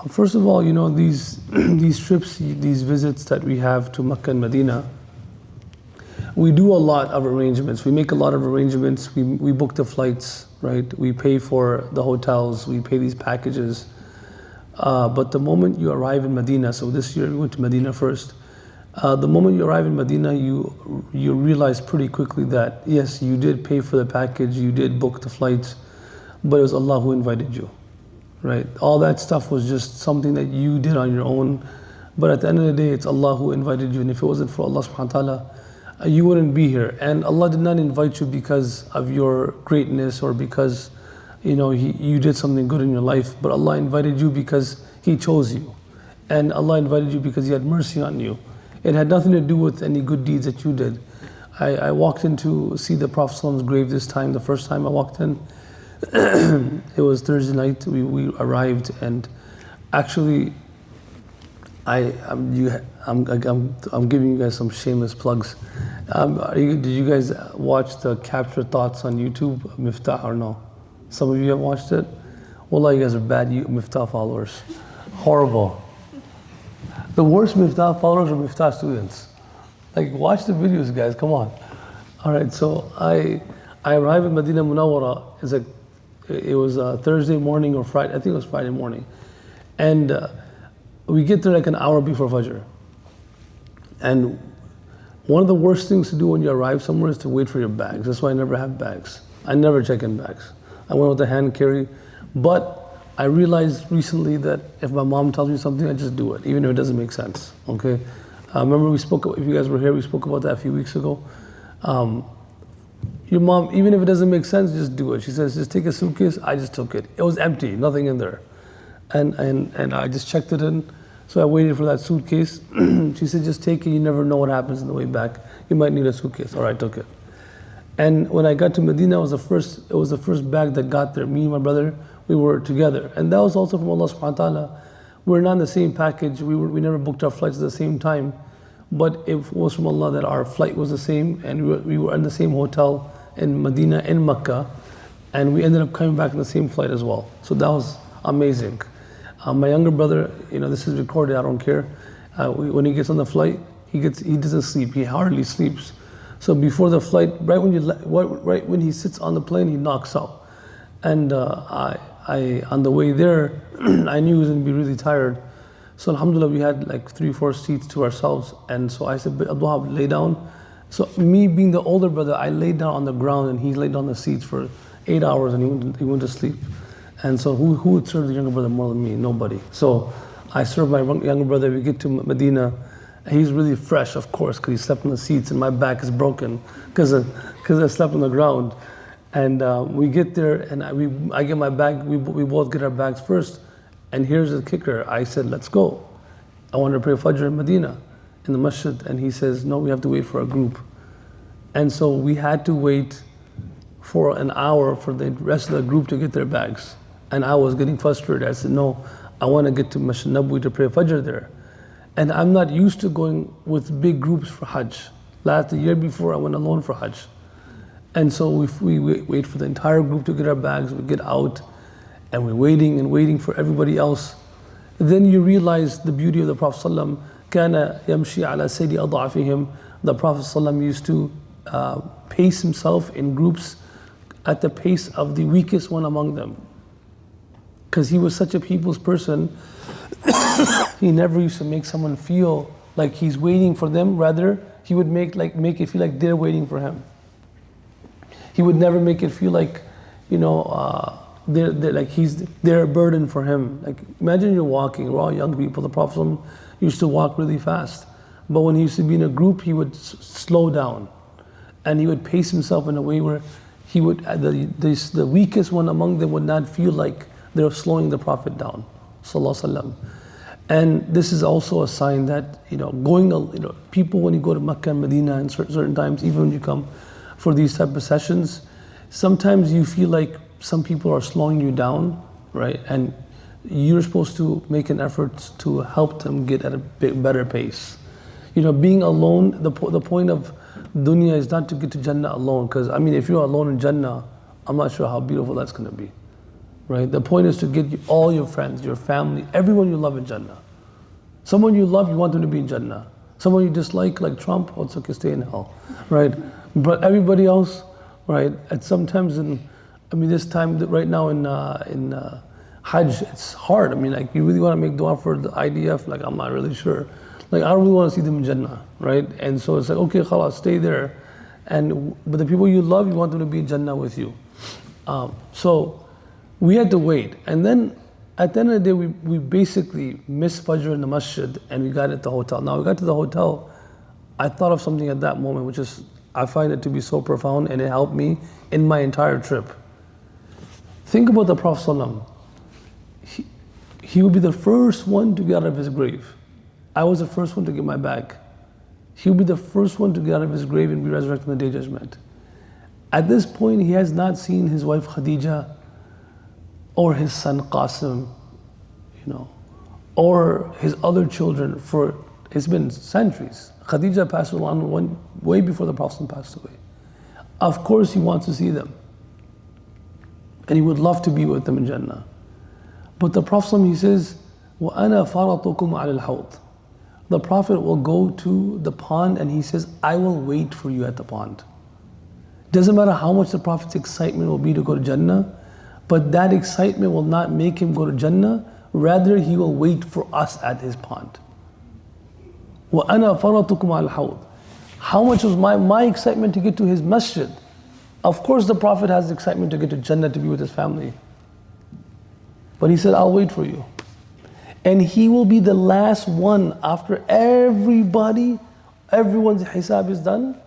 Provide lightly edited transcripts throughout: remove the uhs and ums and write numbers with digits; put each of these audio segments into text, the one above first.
First of all, these these trips, these visits that we have to Mecca and Medina, we do a lot of arrangements. We make a lot of arrangements. We book the flights, right? We pay for the hotels. We pay these packages. But the moment you arrive in Medina, so this year we went to Medina first. The moment you arrive in Medina, you realize pretty quickly that yes, you did pay for the package, you did book the flights, but it was Allah who invited you, right? All that stuff was just something that you did on your own. But at the end of the day, it's Allah who invited you. And if it wasn't for Allah subhanahu wa ta'ala, you wouldn't be here. And Allah did not invite you because of your greatness or because you did something good in your life, but Allah invited you because He chose you. And Allah invited you because He had mercy on you. It had nothing to do with any good deeds that you did. I walked in to see the Prophet's grave this time. The first time I walked in, it was Thursday night. We arrived, and actually, I'm giving you guys some shameless plugs. Did you guys watch the Capture Thoughts on YouTube, Miftaah, or no? Some of you have watched it? Wallah, you guys are bad Miftaah followers. Horrible. The worst Miftaah followers are Miftaah students. Like, watch the videos, guys, come on. All right, so I arrived in Medina Munawwara. It was Thursday morning or Friday, I think it was Friday morning. And we get there like an hour before Fajr. And one of the worst things to do when you arrive somewhere is to wait for your bags. That's why I never have bags. I never check in bags. I went with a hand carry. But I realized recently that if my mom tells me something, I just do it, even if it doesn't make sense, okay? Remember if you guys were here, we spoke about that a few weeks ago. Your mom, even if it doesn't make sense, just do it. She says, just take a suitcase. I just took it. It was empty, nothing in there. And I just checked it in. So I waited for that suitcase. She said, just take it. You never know what happens on the way back. You might need a suitcase. All right, I took it. And when I got to Medina, it was the first bag that got there. Me and my brother, we were together. And that was also from Allah subhanahu wa ta'ala. We're not in the same package. We never booked our flights at the same time. But it was from Allah that our flight was the same, and we were in the same hotel in Medina, in Mecca, and we ended up coming back in the same flight as well. So that was amazing. My younger brother, this is recorded, I don't care. When he gets on the flight, he doesn't sleep. He hardly sleeps. So before the flight, right when he sits on the plane, he knocks out. And on the way there, I knew he was going to be really tired. So alhamdulillah, we had like 3-4 seats to ourselves. And so I said, Abdul Rahman, lay down. So me being the older brother, I laid down on the ground and he laid on the seats for 8 hours and he went to sleep. And so who would serve the younger brother more than me? Nobody. So I served my younger brother. We get to Medina. He's really fresh, of course, because he slept on the seats and my back is broken because I slept on the ground. And we get there and I get my bag. We both get our bags first. And here's the kicker. I said, let's go. I want to pray Fajr in Medina, in the masjid. And he says, no, we have to wait for a group. And so we had to wait for an hour for the rest of the group to get their bags. And I was getting frustrated. I said, no, I want to get to Masjid Nabawi to pray Fajr there. And I'm not used to going with big groups for Hajj. The year before, I went alone for Hajj. And so we wait for the entire group to get our bags. We get out, and we're waiting and waiting for everybody else. Then you realize the beauty of the Prophet ﷺ. كَانَ يَمْشِي عَلَى سَيْدِ أَضْعَفِهِمْ. The Prophet ﷺ used to pace himself in groups at the pace of the weakest one among them. Because he was such a people's person, he never used to make someone feel like he's waiting for them. Rather, he would make it feel like they're waiting for him. He would never make it feel like, they're a burden for him. Like, imagine you're walking, we're all young people. The Prophet used to walk really fast. But when he used to be in a group, he would slow down. And he would pace himself in a way where he would, the weakest one among them would not feel like they're slowing the Prophet down, sallallahu alaihi wasallam. And this is also a sign that, people, when you go to Mecca and Medina and certain times, even when you come for these type of sessions, sometimes you feel like some people are slowing you down, right? And you're supposed to make an effort to help them get at a better pace. Being alone, the point of dunya is not to get to Jannah alone. Because if you're alone in Jannah, I'm not sure how beautiful that's going to be. right? The point is to get all your friends, your family, everyone you love in Jannah. Someone you love, you want them to be in Jannah. Someone you dislike, like Trump, oh, it's okay, stay in hell, right? But everybody else, right? At sometimes this time right now in Hajj, it's hard. I mean, like you really want to make dua for the IDF, like I'm not really sure. Like I don't really want to see them in Jannah, right? And so it's like, okay, khalas, stay there. But the people you love, you want them to be in Jannah with you. So we had to wait. And then at the end of the day, we basically missed Fajr in the masjid and we got at the hotel. Now we got to the hotel, I thought of something at that moment, which is, I find it to be so profound and it helped me in my entire trip. Think about the Prophet ﷺ. He would be the first one to get out of his grave. I was the first one to get my bag. He will be the first one to get out of his grave and be resurrected on the Day of Judgment. At this point, he has not seen his wife Khadija or his son Qasim, or his other children for, it's been centuries. Khadija passed on way before the Prophet passed away. Of course he wants to see them. And he would love to be with them in Jannah. But the Prophet, he says, وَأَنَا فَرَطُكُمْ عَلَى الْحَوْضِ. The Prophet will go to the pond and he says, I will wait for you at the pond. Doesn't matter how much the Prophet's excitement will be to go to Jannah, but that excitement will not make him go to Jannah, rather he will wait for us at his pond. وَأَنَا فَرَطُكُمْ عَلَى الْحَوْضِ. How much was my excitement to get to his masjid? Of course the Prophet has excitement to get to Jannah to be with his family. But he said, I'll wait for you. And he will be the last one after everyone's hisab is done.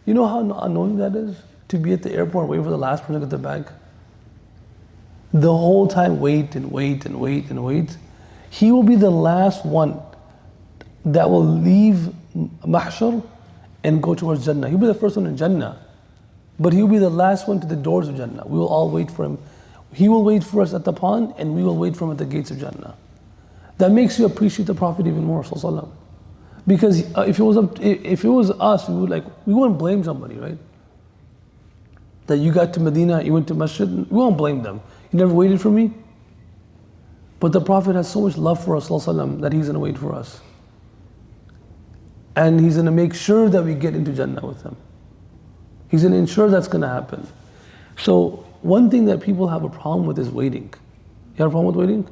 You know how annoying that is? To be at the airport and wait for the last person to get the bag. The whole time wait and wait and wait and wait. He will be the last one that will leave Mahshar and go towards Jannah. He'll be the first one in Jannah. But he'll be the last one to the doors of Jannah. We will all wait for him. He will wait for us at the pond and we will wait for him at the gates of Jannah. That makes you appreciate the Prophet even more, sallallahu. Because if it was us, we wouldn't blame somebody, right? That you got to Medina, you went to Masjid, we won't blame them. You never waited for me? But the Prophet has so much love for us, sallallahu, that he's going to wait for us. And he's going to make sure that we get into Jannah with him. He's going to ensure that's going to happen. So one thing that people have a problem with is waiting. You have a problem with waiting?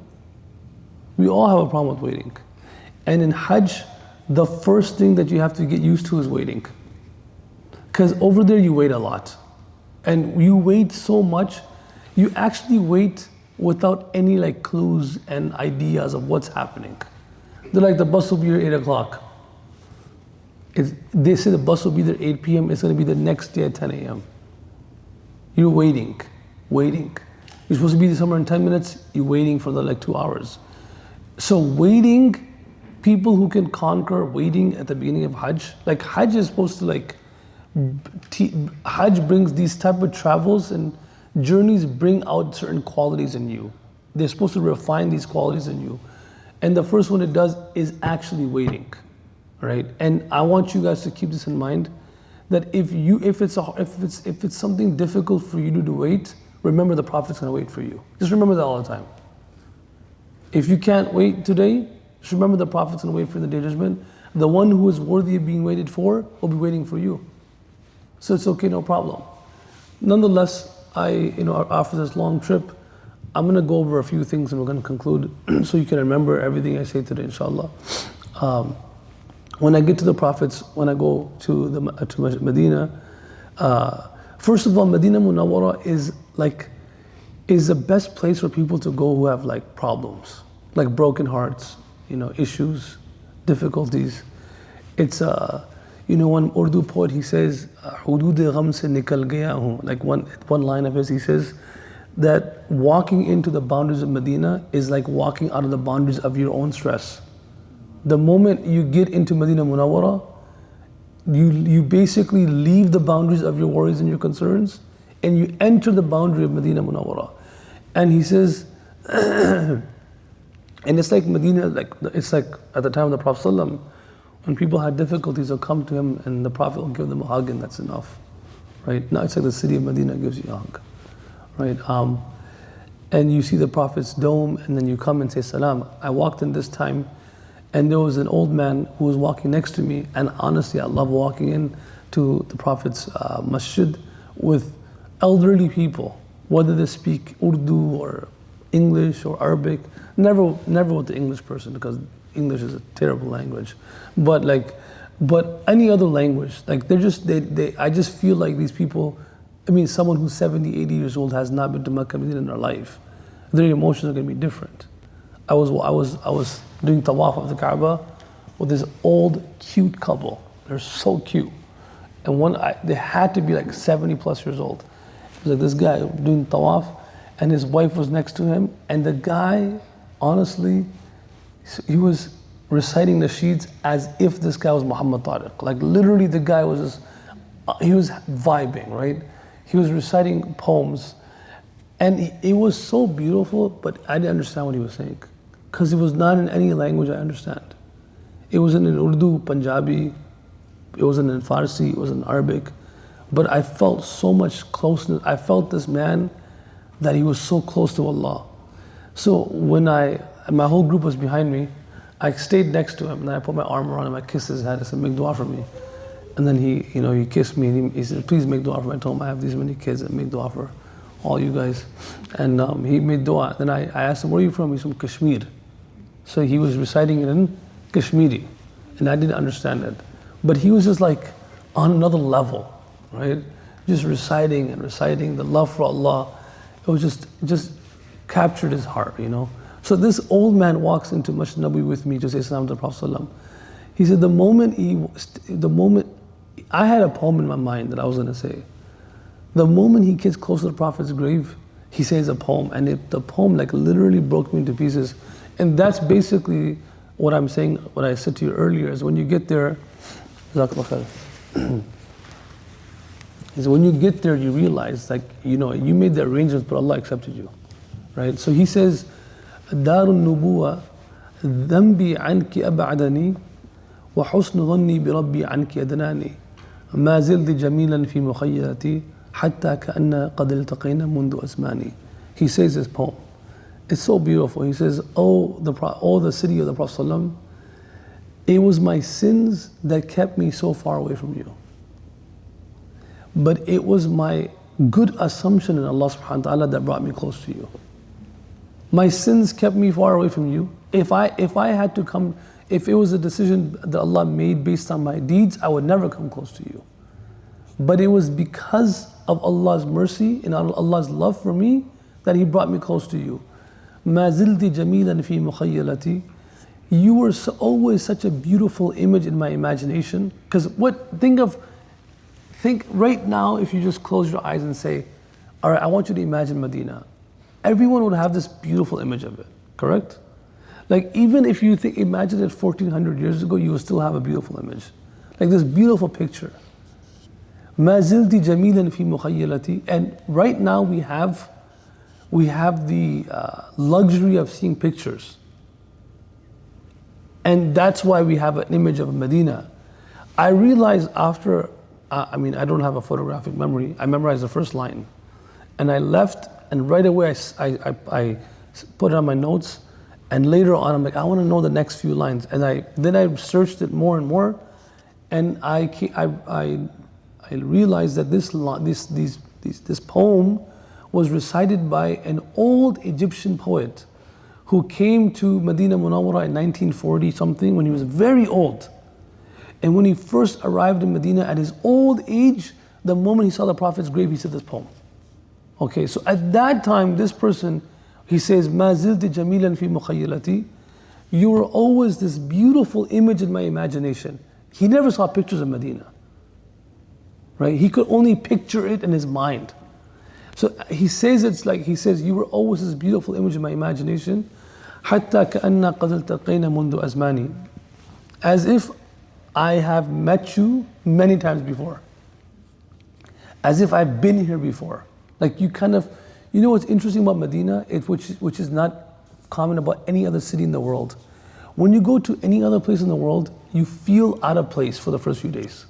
We all have a problem with waiting. And in Hajj, the first thing that you have to get used to is waiting. Because over there you wait a lot. And you wait so much, you actually wait without any clues and ideas of what's happening. They're like, the bus will be here 8 o'clock. They say the bus will be there 8 p.m., it's going to be the next day at 10 a.m. You're waiting. You're supposed to be somewhere in 10 minutes, you're waiting for the 2 hours. So waiting, people who can conquer waiting at the beginning of Hajj, Hajj is supposed to Hajj brings these type of travels and journeys bring out certain qualities in you. They're supposed to refine these qualities in you. And the first one it does is actually waiting, right? And I want you guys to keep this in mind, that if it's something difficult for you to wait, remember the Prophet's going to wait for you. Just remember that all the time. If you can't wait today, just remember the Prophet's going to wait for the Day of Judgment. The one who is worthy of being waited for will be waiting for you. So it's okay, no problem. Nonetheless, after this long trip, I'm going to go over a few things and we're going to conclude so you can remember everything I say today, inshallah. When I get to the Prophets, when I go to Medina, first of all, Medina Munawwara is the best place for people to go who have problems, broken hearts, issues, difficulties. It's one Urdu poet, he says, "Hudud gham se nikal gaya hu." One line of his, he says that walking into the boundaries of Medina is like walking out of the boundaries of your own stress. The moment you get into Medina Munawwara, you basically leave the boundaries of your worries and your concerns, and you enter the boundary of Medina Munawwara. And he says, and it's like Medina, it's like at the time of the Prophet ﷺ, when people had difficulties, they'll come to him and the Prophet will give them a hug and that's enough, right? Now it's like the city of Medina gives you a hug, right? and you see the Prophet's dome, and then you come and say salam. I walked in this time, and there was an old man who was walking next to me, and honestly, I love walking in to the Prophet's masjid with elderly people, whether they speak Urdu or English or Arabic. Never with the English person, because English is a terrible language. But any other language, like I just feel like these people, someone who's 70, 80 years old has not been to Mecca, Medina in their life. Their emotions are going to be different. I was doing tawaf of the Kaaba with this old, cute couple. They're so cute. And they had to be like 70 plus years old. It was like this guy doing tawaf, and his wife was next to him, and the guy, honestly, he was reciting the sheets as if this guy was Muhammad Tariq. Like literally the guy was just, he was vibing, right? He was reciting poems, and it was so beautiful, but I didn't understand what he was saying, because it was not in any language I understand. It wasn't in Urdu, Punjabi, it wasn't in Farsi, it was in Arabic, but I felt so much closeness. I felt this man, that he was so close to Allah. So when my whole group was behind me, I stayed next to him, and then I put my arm around him, I kissed his head, I said, make dua for me. And then he kissed me, and he said, please make dua for me. I told him, I have these many kids, and make dua for all you guys. And he made dua. Then I asked him, where are you from? He's from Kashmir. So he was reciting it in Kashmiri, and I didn't understand it. But he was just like on another level, right? Just reciting and reciting the love for Allah. It was just captured his heart, So this old man walks into Masjid Nabawi with me to say salam to the Prophet ﷺ. He said the moment, I had a poem in my mind that I was going to say. The moment he gets close to the Prophet's grave, he says a poem, and the poem like literally broke me into pieces. And that's basically what I'm saying, what I said to you earlier, is when you get there, is when you get there, you realize, you made the arrangements, but Allah accepted you, right? So he says, دار النبوة ذنبي عنك أبعدني وحسن ظني بربي عنك أدناني ما زلت جميلا في مخيلتي حتى كأن قد التقينا منذ أزماني. He says this poem. It's so beautiful. He says, oh the city of the Prophet ﷺ, it was my sins that kept me so far away from you. But it was my good assumption in Allah subhanahu wa ta'ala that brought me close to you. My sins kept me far away from you. If I had to come, if it was a decision that Allah made based on my deeds, I would never come close to you. But it was because of Allah's mercy and Allah's love for me that He brought me close to you. مَا زِلْتِ جَمِيلًا فِي مُخَيَّلَتِي. You were always such a beautiful image in my imagination. Because think right now, if you just close your eyes and say, all right, I want you to imagine Medina. Everyone would have this beautiful image of it, correct? Like even if you imagine it 1400 years ago, you will still have a beautiful image. Like this beautiful picture. مَا زِلْتِ جَمِيلًا فِي مُخَيَّلَتِي. And right now we have the luxury of seeing pictures. And that's why we have an image of Medina. I realized after, I don't have a photographic memory. I memorized the first line. And I left, and right away I put it on my notes. And later on, I'm like, I want to know the next few lines. And then I searched it more and more. And I realized that this poem was recited by an old Egyptian poet who came to Medina Munawwara in 1940 something, when he was very old. And when he first arrived in Medina at his old age, the moment he saw the Prophet's grave, he said this poem. Okay, so at that time, this person, he says, مَا زِلْتِ جَمِيلًا فِي مُخَيَّلَتِي. You were always this beautiful image in my imagination. He never saw pictures of Medina, right? He could only picture it in his mind. So he says you were always this beautiful image in my imagination. حَتَّى كَأَنَّا قَدْ الْتَقَيْنَا مُنْذُ أَزْمَانِي. As if I have met you many times before. As if I've been here before. Like you know what's interesting about Medina, which is not common about any other city in the world. When you go to any other place in the world, you feel out of place for the first few days.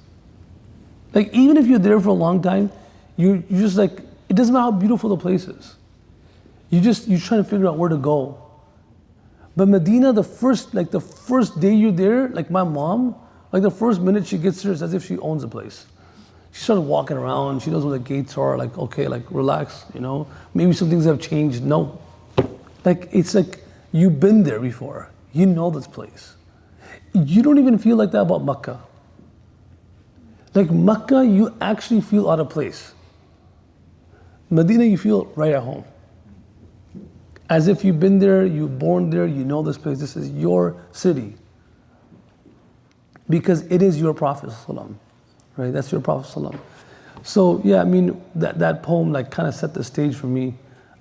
Like even if you're there for a long time, you're just like, it doesn't matter how beautiful the place is. You're trying to figure out where to go. But Medina, the first day you're there, like my mom, like the first minute she gets there, it's as if she owns the place. She started walking around, she knows where the gates are, like, okay, like relax, Maybe some things have changed. No. Like, it's like you've been there before. You know this place. You don't even feel like that about Makkah. Like Makkah, you actually feel out of place. Medina, you feel right at home. As if you've been there, you're born there, you know this place, this is your city. Because it is your Prophet ﷺ, right? That's your Prophet ﷺ. So yeah, I mean, that poem like kind of set the stage for me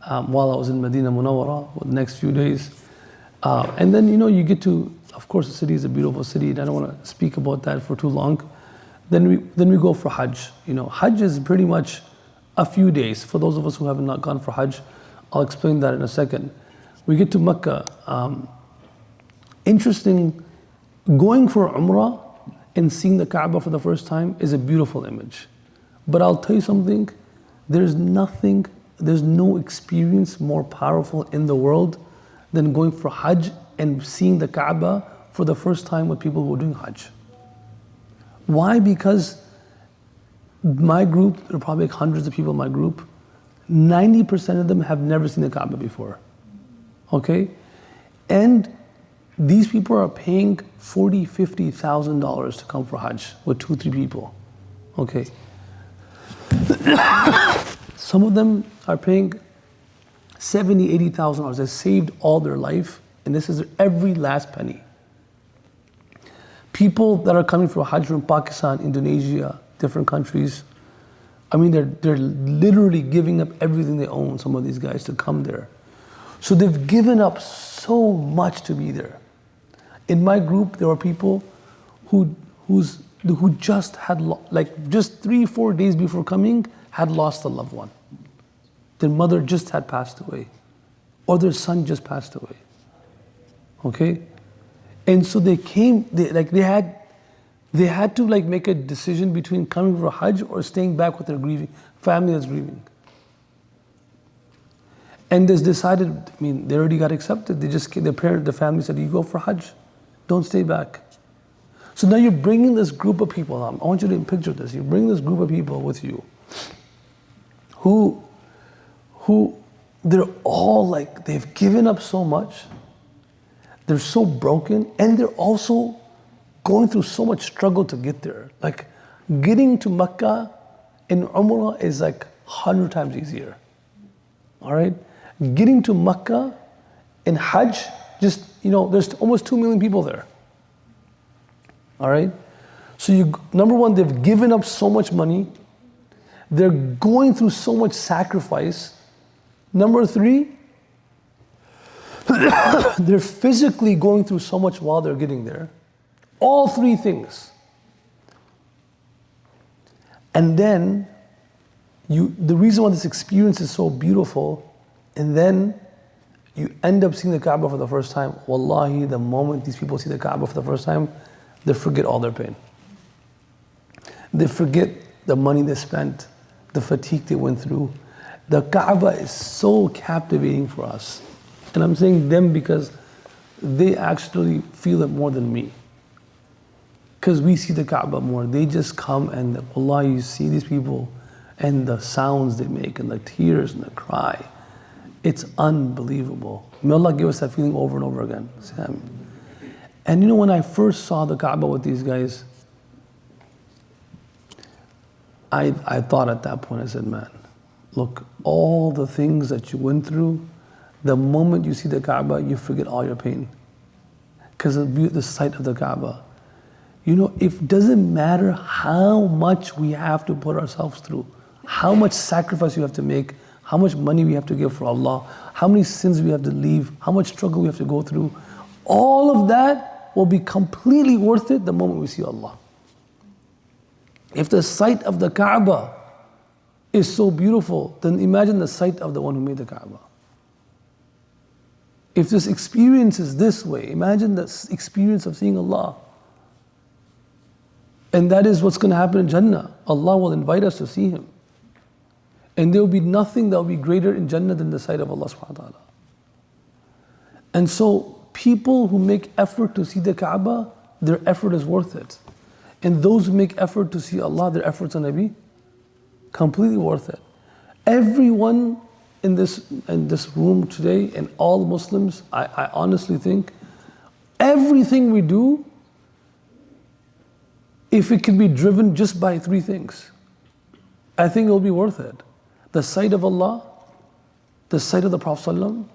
while I was in Medina Munawwara for the next few days. And then, you get to, of course, the city is a beautiful city, and I don't want to speak about that for too long. Then we go for Hajj. Hajj is pretty much a few days. For those of us who have not gone for Hajj, I'll explain that in a second. We get to Mecca. Interesting, going for Umrah and seeing the Kaaba for the first time is a beautiful image. But I'll tell you something, there's no experience more powerful in the world than going for Hajj and seeing the Kaaba for the first time with people who are doing Hajj. Why? Because my group, there are probably like hundreds of people in my group, 90% of them have never seen the Kaaba before. Okay? And these people are paying $40,000, $50,000 to come for Hajj with 2-3 people. Okay? Some of them are paying $70,000, $80,000. They saved all their life, and this is their every last penny. People that are coming for Hajj from Pakistan, Indonesia, different countries, I mean, they're literally giving up everything they own, some of these guys, to come there. So they've given up so much to be there. In my group, there were people who just had, just 3-4 days before coming, had lost a loved one. Their mother just had passed away, or their son just passed away. Okay? And so they came, they had to make a decision between coming for Hajj or staying back with their grieving family that's grieving. And they decided, they already got accepted. The family said, you go for Hajj, don't stay back. So now you're bringing this group of people, I want you to picture this, you're bringing this group of people with you who they're all they've given up so much, they're so broken, and they're also going through so much struggle to get there. Like getting to Mecca in Umrah is 100 times easier. All right? Getting to Mecca in Hajj, there's almost 2 million people there. All right? So number one, they've given up so much money. They're going through so much sacrifice. Number 3, they're physically going through so much while they're getting there. All 3 things. And then, the reason why this experience is so beautiful, and then you end up seeing the Kaaba for the first time. Wallahi, the moment these people see the Kaaba for the first time, they forget all their pain. They forget the money they spent, the fatigue they went through. The Kaaba is so captivating for us. And I'm saying them because they actually feel it more than me. Because we see the Kaaba more. They just come and, wallah, you see these people and the sounds they make and the tears and the cry. It's unbelievable. May Allah give us that feeling over and over again. And when I first saw the Kaaba with these guys, I thought at that point, I said, man, look, all the things that you went through, the moment you see the Kaaba, you forget all your pain. Because of the sight of the Kaaba. It doesn't matter how much we have to put ourselves through, how much sacrifice you have to make, how much money we have to give for Allah, how many sins we have to leave, how much struggle we have to go through, all of that will be completely worth it the moment we see Allah. If the sight of the Kaaba is so beautiful, then imagine the sight of the one who made the Kaaba. If this experience is this way, imagine the experience of seeing Allah. And that is what's going to happen in Jannah. Allah will invite us to see Him. And there will be nothing that will be greater in Jannah than the sight of Allah subhanahu wa ta'ala. And so people who make effort to see the Kaaba, their effort is worth it. And those who make effort to see Allah, their efforts are going to be completely worth it. Everyone in this room today and all Muslims, I honestly think, everything we do, if it can be driven just by three things, I think it will be worth it. The sight of Allah, the sight of the Prophet ﷺ,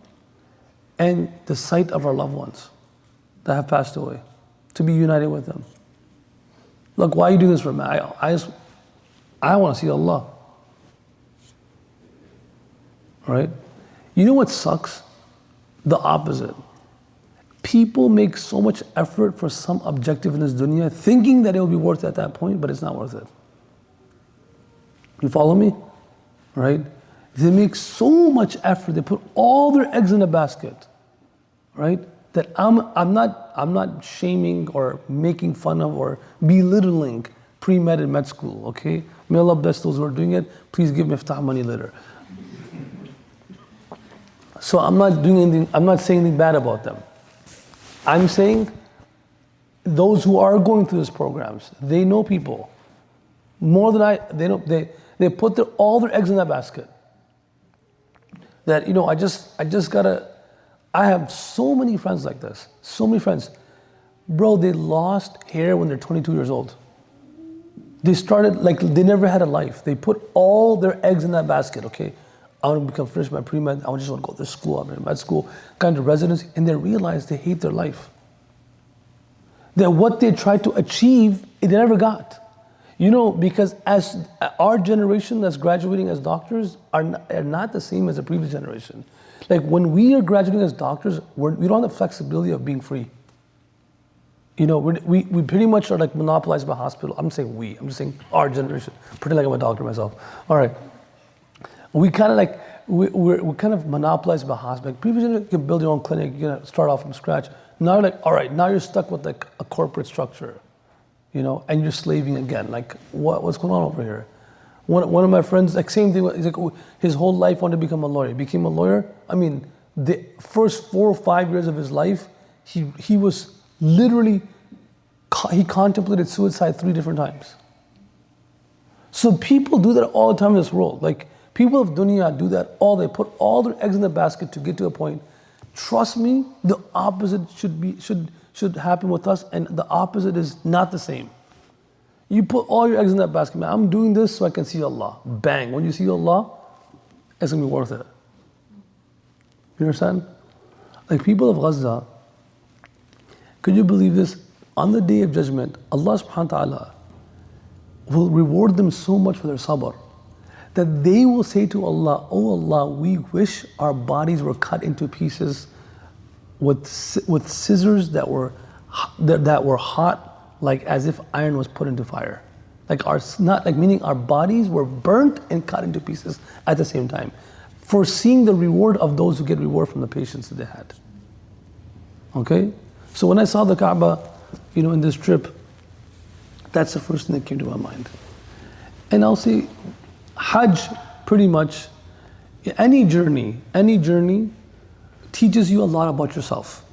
and the sight of our loved ones that have passed away, to be united with them. Look, why are you doing this for me? I want to see Allah. Right? You know what sucks? The opposite. People make so much effort for some objective in this dunya, thinking that it will be worth it at that point, but it's not worth it. You follow me? Right? They make so much effort, they put all their eggs in a basket, right? That I'm not shaming or making fun of or belittling pre-med and med school, okay? May Allah bless those who are doing it. Please give Miftaah money later. So I'm not doing anything, I'm not saying anything bad about them. I'm saying those who are going through these programs, they know people more than they put all their eggs in that basket. That, I have so many friends like this, so many friends. Bro, they lost hair when they're 22 years old. They started, they never had a life. They put all their eggs in that basket, okay? I want to finish my pre-med, I just want to go to this school, I'm in med school, kind of residency, and they realize they hate their life. That what they tried to achieve, they never got. Because as our generation that's graduating as doctors are not the same as the previous generation. Like when we are graduating as doctors, we don't have the flexibility of being free. We pretty much are monopolized by hospital. I'm just saying our generation. Pretend like I'm a doctor myself. All right. We kind of we're kind of monopolized by hospital. Previous generation, you can build your own clinic, you can start off from scratch. Now all right, now you're stuck with a corporate structure. And you're slaving again. What's going on over here? One of my friends, same thing, he's his whole life wanted to become a lawyer. He became a lawyer. The first 4 or 5 years of his life, he was literally, he contemplated suicide 3 different times. So people do that all the time in this world. People of dunya do that they put all their eggs in the basket to get to a point. Trust me, the opposite should happen with us, and the opposite is not the same. You put all your eggs in that basket, man, I'm doing this so I can see Allah. Bang, when you see Allah, it's going to be worth it. You understand? People of Gaza, could you believe this? On the day of judgment, Allah subhanahu wa ta'ala will reward them so much for their sabr that they will say to Allah, oh Allah, we wish our bodies were cut into pieces with scissors that were hot, as if iron was put into fire. Meaning our bodies were burnt and cut into pieces at the same time. Foreseeing the reward of those who get reward from the patience that they had. Okay? So when I saw the Kaaba, in this trip, that's the first thing that came to my mind. And I'll say, Hajj, pretty much, any journey teaches you a lot about yourself.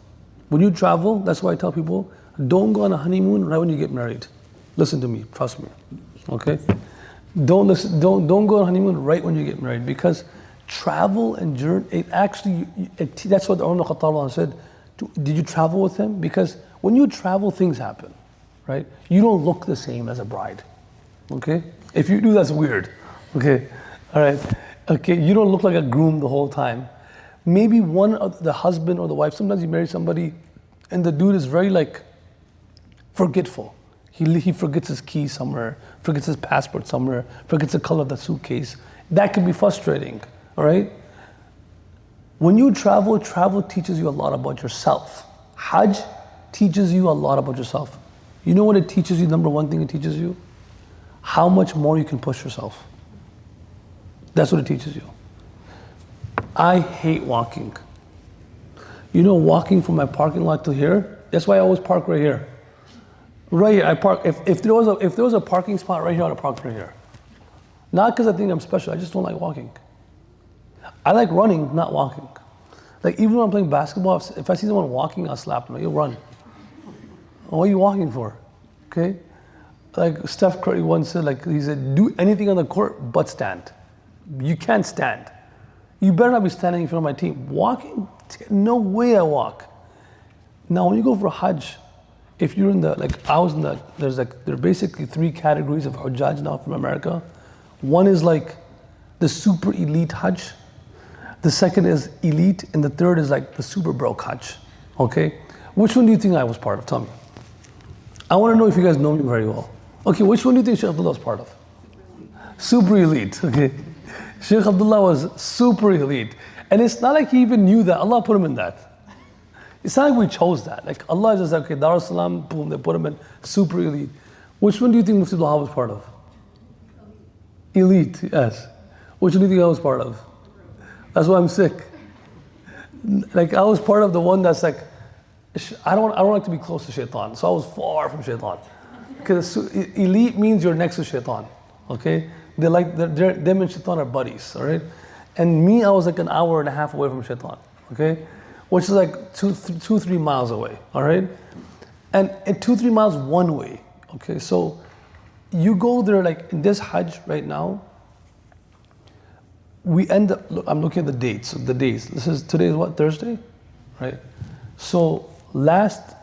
When you travel, that's why I tell people, don't go on a honeymoon right when you get married. Listen to me, trust me, okay? Don't go on a honeymoon right when you get married, because travel and journey, that's what Umar ibn Khattab said. Did you travel with him? Because when you travel, things happen, right? You don't look the same as a bride, okay? If you do, that's weird, okay? All right, okay, you don't look like a groom the whole time. Maybe one of the husband or the wife, sometimes you marry somebody and the dude is very forgetful. He forgets his keys somewhere, forgets his passport somewhere, forgets the color of the suitcase. That can be frustrating, all right? When you travel teaches you a lot about yourself. Hajj teaches you a lot about yourself. You know what it teaches you? Number one thing it teaches you? How much more you can push yourself. That's what it teaches you. I hate walking. Walking from my parking lot to here, that's why I always park right here. Right here, I park. If there was a parking spot right here, I'd park right here. Not because I think I'm special, I just don't like walking. I like running, not walking. Like even when I'm playing basketball, if I see someone walking, I'll slap them. Like, you'll run. What are you walking for? Okay? Like Steph Curry once said, like he said, do anything on the court but stand. You can't stand. You better not be standing in front of my team. Walking, no way I walk. Now when you go for Hajj, if you're in the, like I was in the, there are basically 3 categories of Hujjaj now from America. One is like the super elite Hajj. The second is elite, and the third is like the super broke Hajj. Okay? Which one do you think I was part of? Tell me. I want to know if you guys know me very well. Okay, which one do you think Sheikh Abdullah was part of? Super elite, okay? Sheikh Abdullah was super elite. And it's not like he even knew that. Allah put him in that. It's not like we chose that. Like Allah just said, okay, Dar es Salaam, boom, they put him in super elite. Which one do you think Mufti Abdul Rahman was part of? Elite, yes. Which one do you think I was part of? That's why I'm sick. Like I was part of the one that's like, I don't like to be close to shaitan, so I was far from shaitan. Because elite means you're next to shaitan, okay? Them and shaitan are buddies, all right? And me, I was like an hour and a half away from shaitan, okay? Which is like 2-3 miles away, all right? And 2-3 miles one way, okay? So you go there, like in this Hajj right now, we end up, look, I'm looking at the dates, today is what, Thursday? Right? So last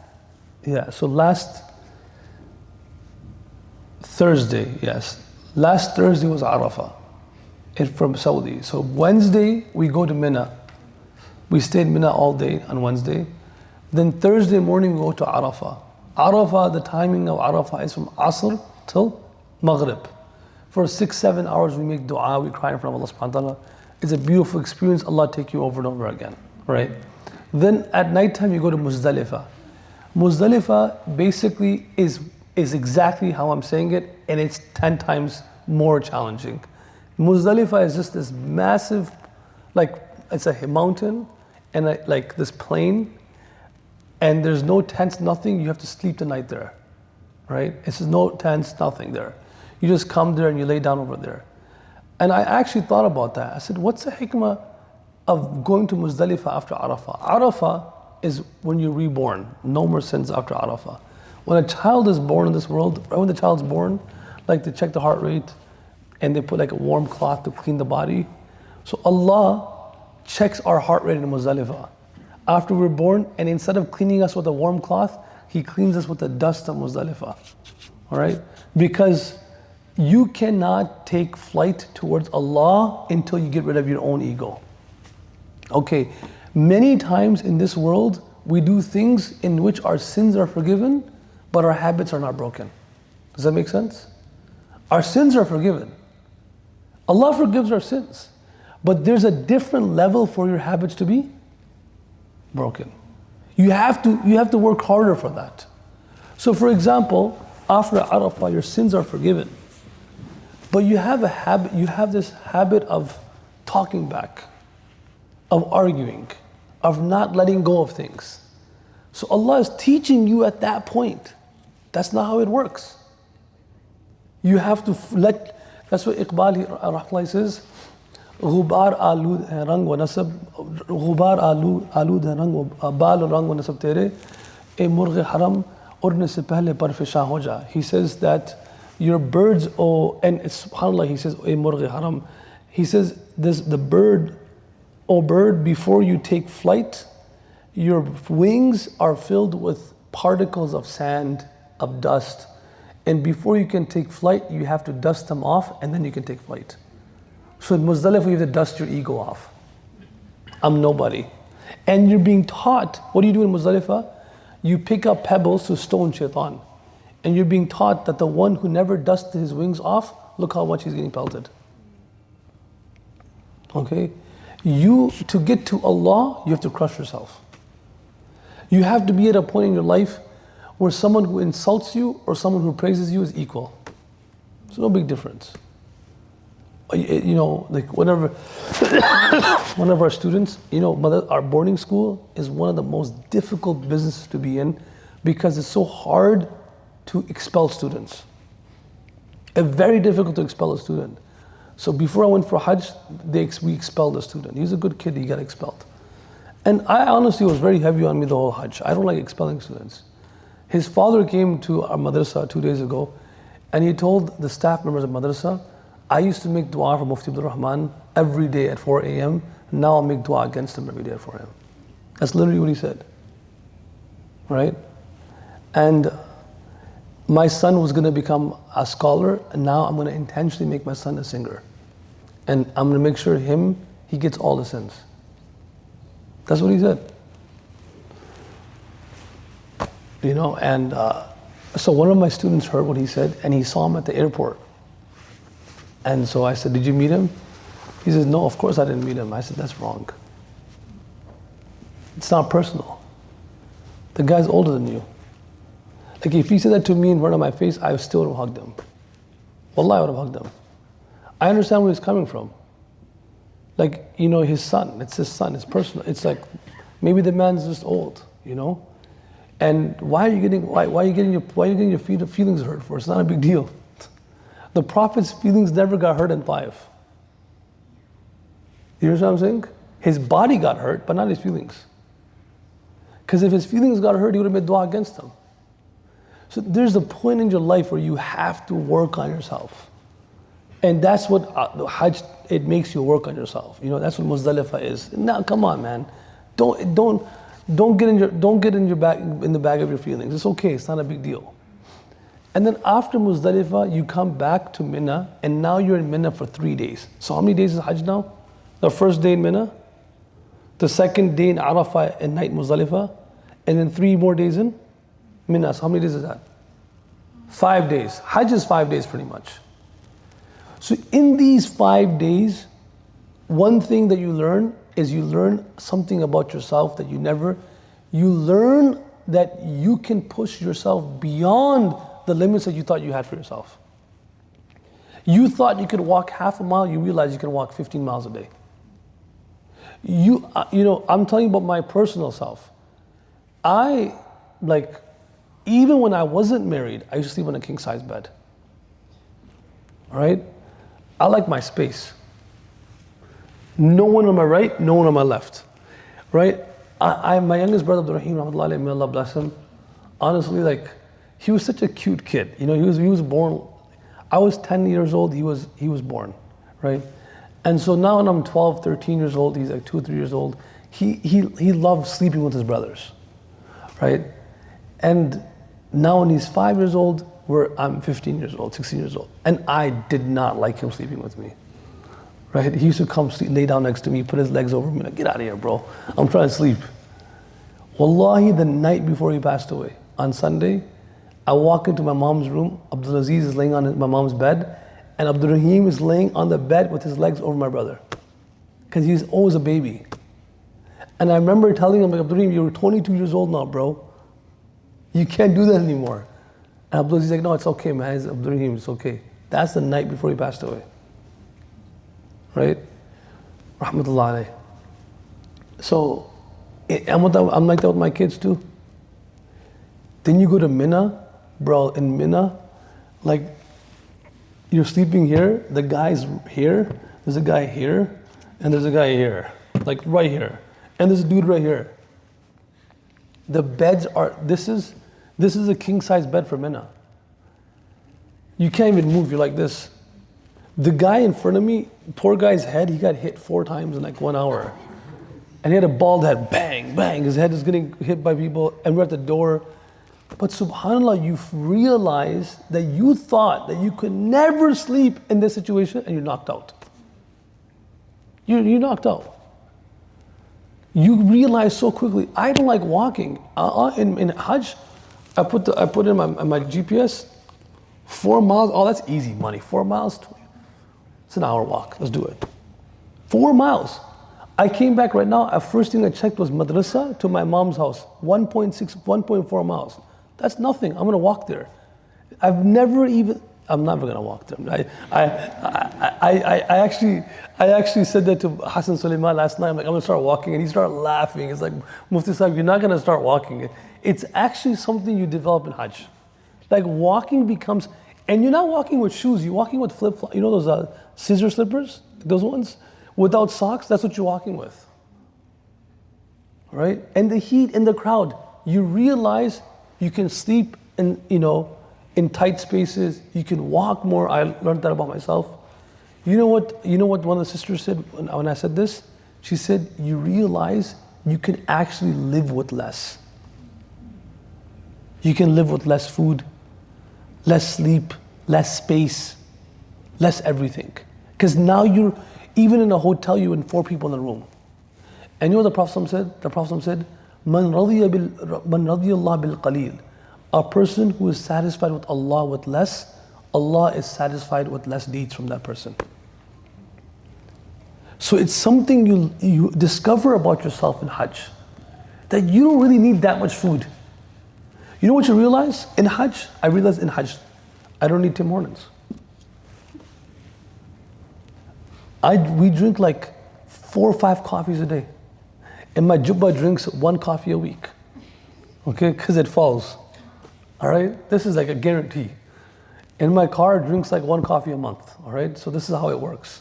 Thursday, yes. Last Thursday was Arafah from Saudi. So Wednesday, we go to Mina. We stayed in Mina all day on Wednesday. Then Thursday morning, we go to Arafah. Arafah, the timing of Arafah is from Asr till Maghrib. For 6-7 hours, we make dua, we cry in front of Allah subhanahu wa ta'ala. It's a beautiful experience. Allah take you over and over again, right? Then at nighttime, you go to Muzdalifah. Muzdalifah basically is exactly how I'm saying it, and it's 10 times more challenging. Muzdalifah is just this massive, like it's a mountain and like this plain, and there's no tents, nothing. You have to sleep the night there, right? It's no tents, nothing there. You just come there and you lay down over there. And I actually thought about that. I said, what's the hikmah of going to Muzdalifah after Arafah? Arafah is when you're reborn. No more sins after Arafah. When a child is born in this world, right when the child's born, like they check the heart rate and they put like a warm cloth to clean the body. So Allah checks our heart rate in Muzdalifah after we're born, and instead of cleaning us with a warm cloth, He cleans us with the dust of Muzdalifah. All right? Because you cannot take flight towards Allah until you get rid of your own ego. Okay, many times in this world, we do things in which our sins are forgiven, but our habits are not broken. Does that make sense? Our sins are forgiven. Allah forgives our sins. But there's a different level for your habits to be broken. You have to work harder for that. So for example, after Arafah, your sins are forgiven. But you have this habit of talking back, of arguing, of not letting go of things. So Allah is teaching you at that point. That's not how it works. You have to that's what Iqbal Rahmatullahi says, غبار آلود ہے رنگ و نسب غبار آلود ہے رنگ و بال و رنگ و نسب تیرے اے مرغ حرم اڑنے سے پہلے پرفشاں ہو جا. He says that your birds, and subhanAllah, he says, اے مرغ حرم, he says the bird, O bird, before you take flight, your wings are filled with particles of sand, of dust, and before you can take flight, you have to dust them off, and then you can take flight. So in Muzdalifah, you have to dust your ego off. I'm nobody. And you're being taught, what do you do in Muzdalifah? You pick up pebbles to stone shaitan. And you're being taught that the one who never dusted his wings off, look how much he's getting pelted. Okay? To get to Allah, you have to crush yourself. You have to be at a point in your life where someone who insults you or someone who praises you is equal. There's no big difference. You know, like whenever one of our students, our boarding school is one of the most difficult businesses to be in because it's so hard to expel students. It's very difficult to expel a student. So before I went for Hajj, we expelled a student. He was a good kid, he got expelled. And I honestly was very heavy on me the whole Hajj. I don't like expelling students. His father came to our madrasa 2 days ago, and he told the staff members of madrasa, I used to make dua for Mufti Abdul Rahman every day at 4 a.m. Now I'll make dua against him every day at 4 a.m. That's literally what he said. Right? And my son was going to become a scholar, and now I'm going to intentionally make my son a singer. And I'm going to make sure he gets all the sins. That's what he said. You know, and so one of my students heard what he said, and he saw him at the airport. And so I said, did you meet him? He says, no, of course I didn't meet him. I said, that's wrong. It's not personal. The guy's older than you. Like if he said that to me in front of my face, I still would have hugged him. Wallah, I would have hugged him. I understand where he's coming from. Like, you know, his son, it's his son, it's personal. It's like, maybe the man's just old, you know? And why are you getting your feelings hurt for? It's not a big deal. The Prophet's feelings never got hurt in Taif. You understand what I'm saying? His body got hurt, but not his feelings. Because if his feelings got hurt, he would have made dua against them. So there's a point in your life where you have to work on yourself. And that's what the Hajj, it makes you work on yourself. You know, that's what Muzdalifah is. Now, come on, man. Don't get in the bag of your feelings. It's okay, it's not a big deal. And then after Muzdalifah, you come back to Mina, and now you're in Mina for 3 days. So how many days is Hajj now? The first day in Mina, the second day in Arafah and night Muzdalifah, and then 3 more days in Mina. So how many days is that? 5 days. Hajj is 5 days pretty much. So in these 5 days, one thing that you learn is you learn something about yourself that you learn that you can push yourself beyond the limits that you thought you had for yourself. You thought you could walk half a mile, you realize you can walk 15 miles a day. You know, I'm telling you about my personal self. Even when I wasn't married, I used to sleep on a king size bed. All right? I like my space. No one on my right, no one on my left. Right? My youngest brother, Abdul Rahman, may Allah bless him. Honestly, like, he was such a cute kid. You know, he was born, I was 10 years old, he was born, right? And so now when I'm 12, 13 years old, he's like 2 or 3 years old, he loves sleeping with his brothers, right? And now when he's 5 years old, I'm 15 years old, 16 years old. And I did not like him sleeping with me, right? He used to come lay down next to me, put his legs over me, like, get out of here, bro. I'm trying to sleep. Wallahi, the night before he passed away, on Sunday, I walk into my mom's room, Abdul Aziz is laying on my mom's bed, and Abdul Rahim is laying on the bed with his legs over my brother. Because he's always a baby. And I remember telling him, like, Abdul Rahim, you're 22 years old now, bro. You can't do that anymore. And Abdul Aziz is like, no, it's okay, man. It's Abdul Rahim, it's okay. That's the night before he passed away. Right? Rahmatullah alayh. So, I'm like that with my kids too. Then you go to Mina, bro, in Mina, like, you're sleeping here, the guy's here, there's a guy here, and there's a guy here, like right here, and there's a dude right here. The beds are, this is a king size bed for Mina. You can't even move, you're like this. The guy in front of me, poor guy's head, he got hit 4 times in like 1 hour. And he had a bald head, bang, bang, his head is getting hit by people, and we're at the door. But subhanAllah, you realize that you thought that you could never sleep in this situation, and you're knocked out. You're knocked out. You realize so quickly, I don't like walking. In Hajj, I put in my GPS, 4 miles, oh, that's easy money. 4 miles, it's an hour walk, let's do it. 4 miles. I came back right now, first thing I checked was madrasa to my mom's house, 1.4 miles. That's nothing, I'm gonna walk there. I'm never gonna walk there. I actually said that to Hassan Suleiman last night. I'm like, I'm gonna start walking, and he started laughing. It's like, Mufti Sahib, you're not gonna start walking. It's actually something you develop in Hajj. Like walking becomes, And you're not walking with shoes, you're walking with flip-flops. You know those scissor slippers? Those ones? Without socks, that's what you're walking with. Right? And the heat in the crowd, you realize you can sleep in, in tight spaces, you can walk more. I learned that about myself. You know what one of the sisters said when I said this? She said, you realize you can actually live with less. You can live with less food, less sleep, less space, less everything. Because now you're, even in a hotel, you're in 4 people in a room. And you know what the Prophet said? The Prophet said, Man radiyallah bil qaleel. A person who is satisfied with Allah with less, Allah is satisfied with less deeds from that person. So it's something you discover about yourself in Hajj, that you don't really need that much food. You know what you realize? In Hajj, I realized in Hajj, I don't need Tim Hortons. We drink like 4 or 5 coffees a day. And my jubba drinks 1 coffee a week. Okay, because it falls. All right, this is like a guarantee. And my car drinks like 1 coffee a month. All right, so this is how it works.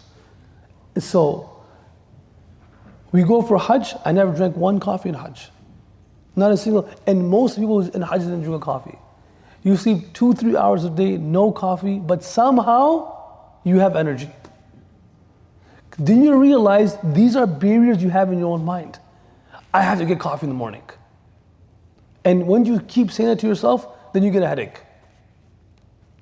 So we go for Hajj, I never drank 1 coffee in Hajj. Not a single, and most people in Hajj didn't drink a coffee. You sleep 2-3 hours a day, no coffee, but somehow you have energy. Then you realize these are barriers you have in your own mind. I have to get coffee in the morning. And when you keep saying that to yourself, then you get a headache.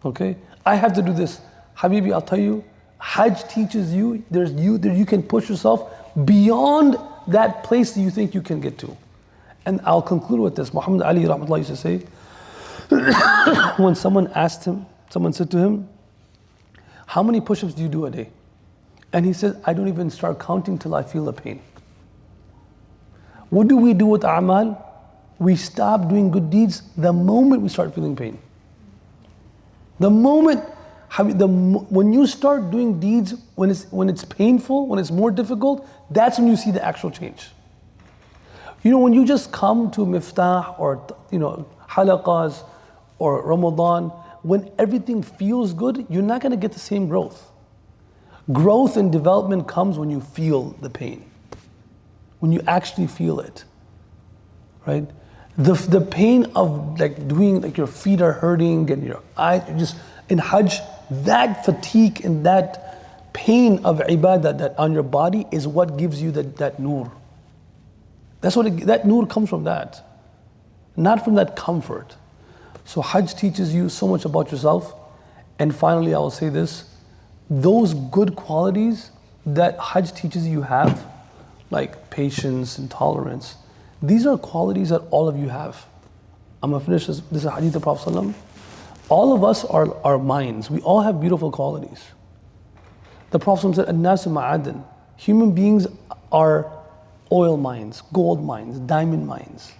Okay? I have to do this. Habibi, I'll tell you, Hajj teaches you, you can push yourself beyond that place that you think you can get to. And I'll conclude with this. Muhammad Ali rahmatullah used to say, when someone said to him, how many push-ups do you do a day? And he said, I don't even start counting till I feel the pain. What do we do with a'mal? We stop doing good deeds the moment we start feeling pain. The moment, when you start doing deeds, when it's painful, when it's more difficult, that's when you see the actual change. When you just come to Miftaah or halaqas or Ramadan, when everything feels good, you're not going to get the same growth. Growth and development comes when you feel the pain, when you actually feel it, right? The pain of doing your feet are hurting and your eyes just in Hajj, that fatigue and that pain of ibadah that on your body is what gives you that nur. That nur comes from that, not from that comfort. So Hajj teaches you so much about yourself. And finally, I will say this, those good qualities that Hajj teaches you have, like patience and tolerance, these are qualities that all of you have. I'm going to finish this is a hadith of Prophet ﷺ. All of us are minds. We all have beautiful qualities. The Prophet ﷺ said, An-nasu ma'adan. Human beings are oil mines, gold mines, diamond mines.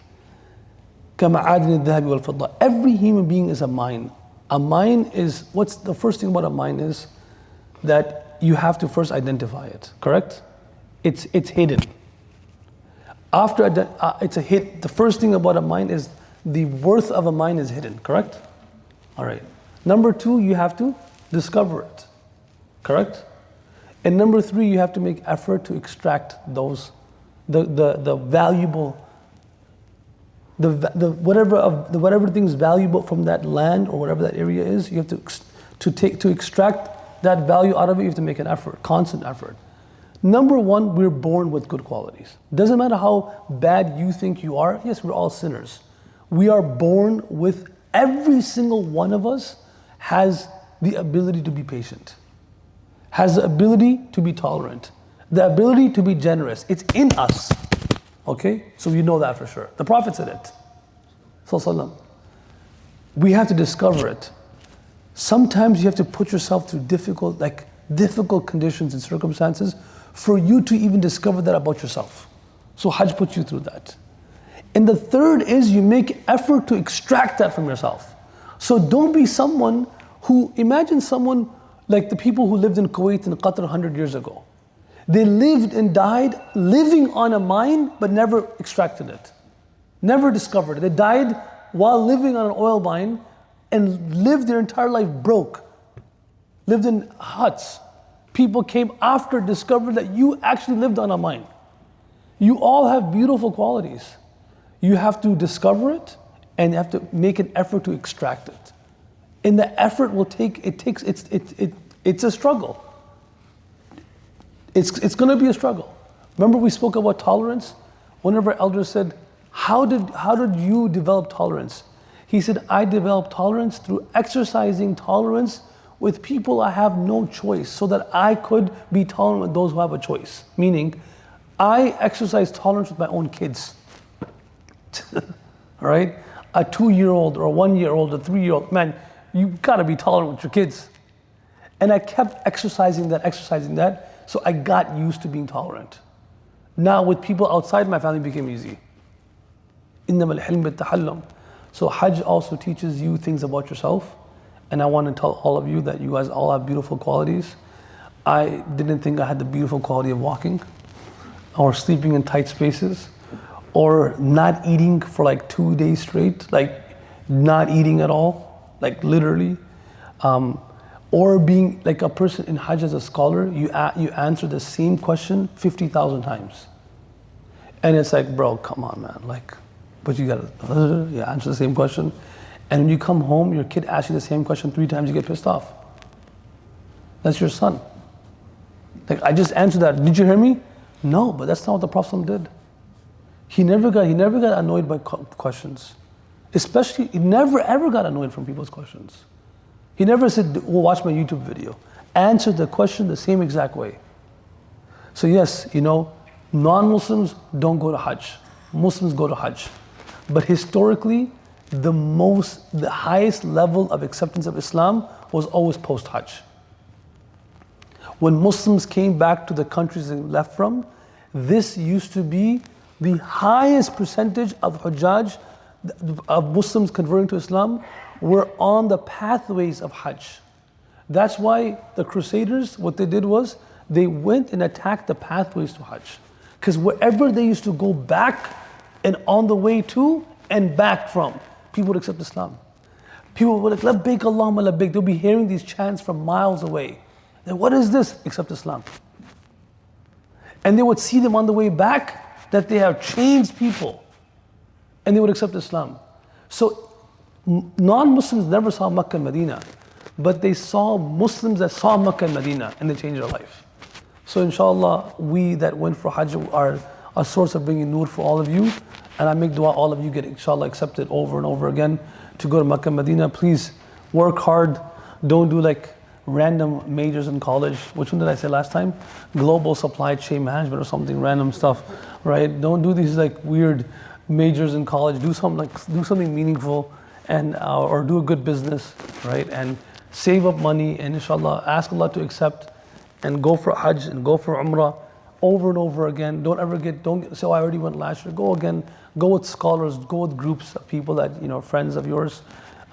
كَمَعَادِنِ الذَّهَبِ وَالْفِضَّةِ. Every human being is a mine. A mine is, what's the first thing about a mine is that you have to first identify it, correct? It's hidden. After it's a hit, the first thing about a mine is the worth of a mine is hidden, correct? All right. Number 2, you have to discover it, correct? And number 3, you have to make effort to extract those, the valuable, whatever thing is valuable from that land or whatever that area is. You have to extract that value out of it. You have to make an effort, constant effort. Number 1, we're born with good qualities. Doesn't matter how bad you think you are. Yes, we're all sinners. We are born with, every single one of us has the ability to be patient, has the ability to be tolerant, the ability to be generous. It's in us. Okay? So you know that for sure. The Prophet said it. Sallallahu. We have to discover it. Sometimes you have to put yourself through difficult conditions and circumstances for you to even discover that about yourself. So Hajj puts you through that. And the third is you make effort to extract that from yourself. So don't be someone who, imagine someone like the people who lived in Kuwait and Qatar 100 years ago. They lived and died living on a mine but never extracted it, never discovered it. They died while living on an oil mine and lived their entire life broke, lived in huts. People came after, discovered that you actually lived on a mine. You all have beautiful qualities. You have to discover it and you have to make an effort to extract it. And the effort it's a struggle. It's going to be a struggle. Remember we spoke about tolerance? One of our elders said, how did you develop tolerance? He said, I developed tolerance through exercising tolerance with people I have no choice, so that I could be tolerant with those who have a choice. Meaning, I exercise tolerance with my own kids. All right? A 2-year-old or a 1-year-old, a 3-year-old, man, you gotta be tolerant with your kids. And I kept exercising that, so I got used to being tolerant. Now with people outside my family, it became easy. إِنَّمَا الْحِلْمِ التَّحَلُّمْ. So Hajj also teaches you things about yourself. And I want to tell all of you that you guys all have beautiful qualities. I didn't think I had the beautiful quality of walking, or sleeping in tight spaces, or not eating for like 2 days straight, like not eating at all, like literally. Or being like a person in Hajj as a scholar, you answer the same question 50,000 times. And it's like, bro, come on, man. Like, but you gotta answer the same question. And when you come home, your kid asks you the same question 3 times, you get pissed off. That's your son. Like, I just answered that. Did you hear me? No, but that's not what the Prophet did. He never got annoyed by questions. Especially, he never ever got annoyed from people's questions. He never said, well, watch my YouTube video. Answer the question the same exact way. So yes, non-Muslims don't go to Hajj. Muslims go to Hajj. But historically, the highest level of acceptance of Islam was always post-Hajj. When Muslims came back to the countries they left from, this used to be the highest percentage of Hujjaj, of Muslims converting to Islam, were on the pathways of Hajj. That's why the Crusaders, what they did was, they went and attacked the pathways to Hajj. Because wherever they used to go back and on the way to and back from, people would accept Islam. People would like, Labbaik Allahumma labbaik. They'll be hearing these chants from miles away. Then what is this? Accept Islam. And they would see them on the way back, that they have changed people. And they would accept Islam. So non-Muslims never saw Makkah and Medina, but they saw Muslims that saw Makkah and Medina, and they changed their life. So inshallah, we that went for Hajj are a source of bringing nur for all of you. And I make dua all of you get inshallah accepted over and over again to go to Makkah and Medina. Please work hard. Don't do like random majors in college. Which one did I say last time? Global supply chain management or something, random stuff, right? Don't do these like weird majors in college. Do something meaningful, and or do a good business, right? And save up money, and inshallah ask Allah to accept, and go for Hajj and go for Umrah over and over again. Don't say, oh, I already went last year. Go again. Go with scholars. Go with groups of people that friends of yours.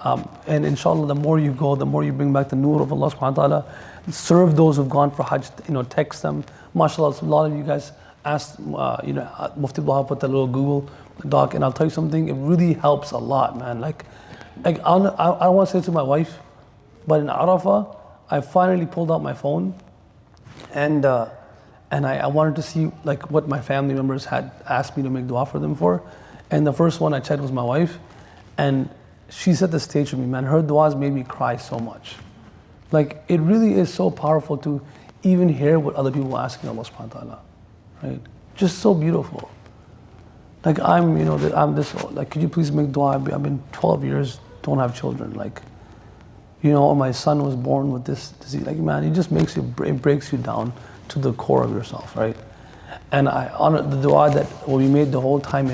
And inshallah, the more you go, the more you bring back the nur of Allah subhanahu wa ta'ala. Serve those who've gone for Hajj. Text them. MashaAllah, a lot of you guys asked. Mufti Abdul Rahman put that little Google doc, and I'll tell you something. It really helps a lot, man. Like I don't want to say it to my wife, but in Arafah, I finally pulled out my phone, and I wanted to see like what my family members had asked me to make dua for them for. And the first one I checked was my wife, and she set the stage for me, man. Her duas made me cry so much. Like, it really is so powerful to even hear what other people are asking Allah subhanahu wa ta'ala, right? Just so beautiful. Like, I'm this old. Like, could you please make dua? I've been 12 years, don't have children. Like, or my son was born with this disease. Like, man, it breaks you down to the core of yourself, right? And I honor the dua that we made the whole time,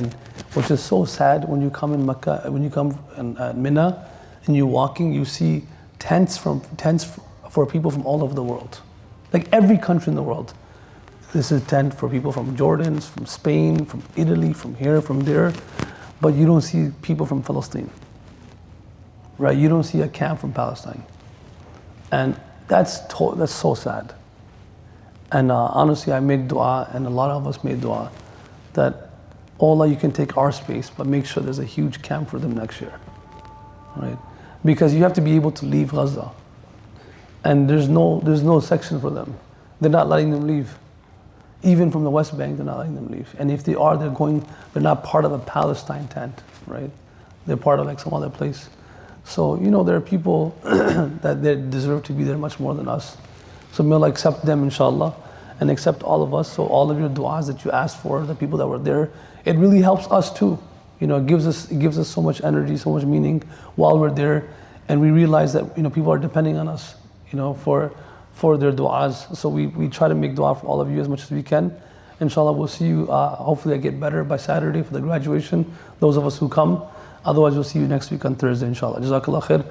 which is so sad when you come in Makkah, when you come in Mina, and you're walking, you see tents for people from all over the world, like every country in the world. This is tent for people from Jordan, from Spain, from Italy, from here, from there, but you don't see people from Palestine, right? You don't see a camp from Palestine, and that's so sad. And honestly, I made dua, and a lot of us made dua, that Allah, you can take our space, but make sure there's a huge camp for them next year, right? because you have to be able to leave Gaza. And there's no section for them. They're not letting them leave. Even from the West Bank, they're not letting them leave. And if they are, they're not part of a Palestine tent, right? They're part of like some other place. So, there are people that they deserve to be there much more than us. So may Allah accept them, inshallah, and accept all of us. So all of your du'as that you asked for, the people that were there, it really helps us too. It gives us so much energy, so much meaning while we're there, and we realize that people are depending on us, for their du'as. So we try to make du'a for all of you as much as we can. Inshallah, we'll see you. Hopefully, I get better by Saturday for the graduation. Those of us who come. Otherwise, we'll see you next week on Thursday, inshallah. Jazakallah khair.